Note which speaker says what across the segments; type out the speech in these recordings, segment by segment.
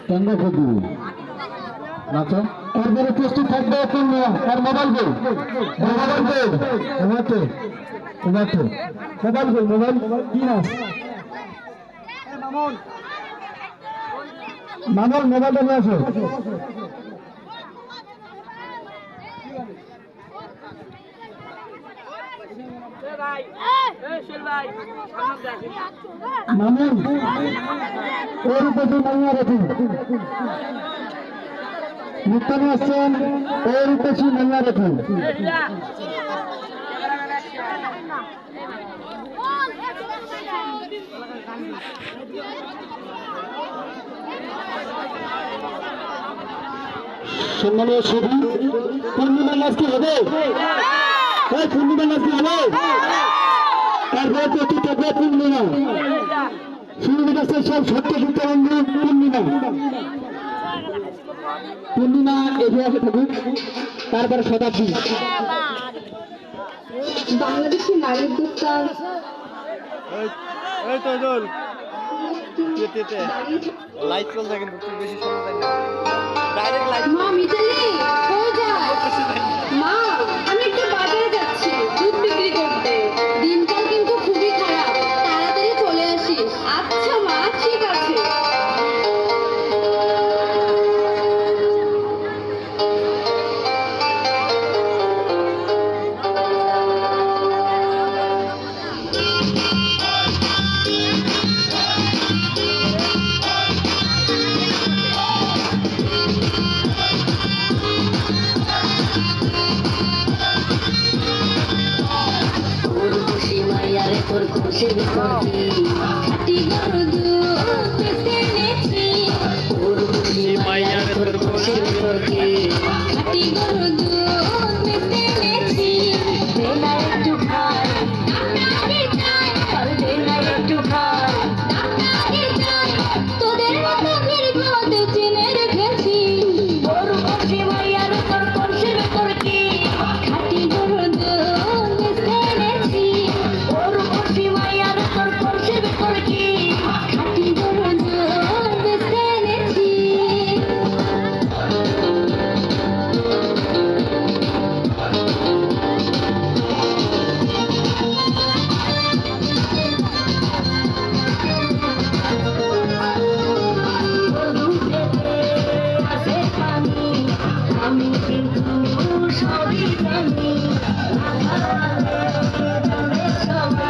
Speaker 1: ট্যাঙ্গা খুব আচ্ছা এরপরে প্রস্তুত থাকবে তার মোবাইল গোল মোবাইল কি না মামল মোবাইলটা নিয়ে আসো মামুন ওর উপরে মাইয়া রাখুন মুক্তানি আসছেন ওর উপরে মাইয়া রাখুন সম্মানীয় ছবি পূর্ণিমা নাচ কি হবে পূর্ণিমা নাচ কি হবে তারপরে প্রতি থাকবে পূর্ণিমা শুরু কাছে সব সত্য সত্য বন্ধু পূর্ণিমা এগিয়ে থাকুক তারপরে শতাব্দী
Speaker 2: বাংলাদেশি নারীর দোকান
Speaker 3: লাইট চলছে কিন্তু খুব বেশি সময় যায় না ডাইরেক্ট লাইট
Speaker 2: মা মিতালি হয়ে যায় মা আমি একটু বাজারে যাচ্ছি দুধ বিক্রি করতে দিনকাল কিন্তু খুবই খারাপ তাড়াতাড়ি চলে আসিস আচ্ছা মা ঠিক আছে তোর খুশির করছি হাতি গরু দুধ এনেছি তোর খুশি মাইয়া তোর খুশির করছি হাতি গরু দুধ এনেছি দেনা একটু খাই নাকি চাই চল দেনা একটু খাই নাকি চাই তোদের মতো নির্বোধ চিনে রেখেছি তোর খুশি মাইয়া তোর খুশির করছি হাতি গরু দুধ এনেছি আমি কিন্তু সবই জানি সবাই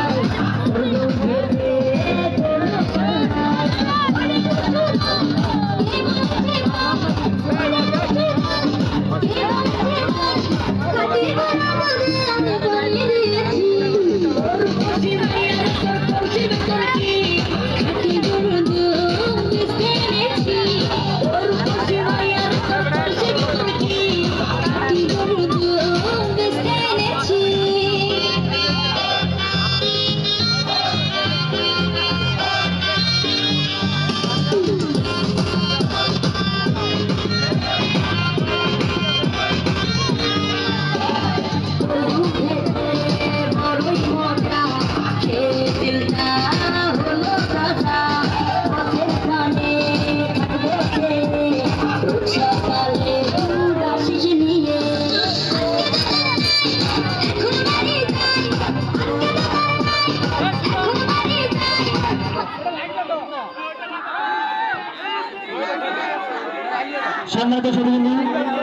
Speaker 1: সম্মানিত সভাপতি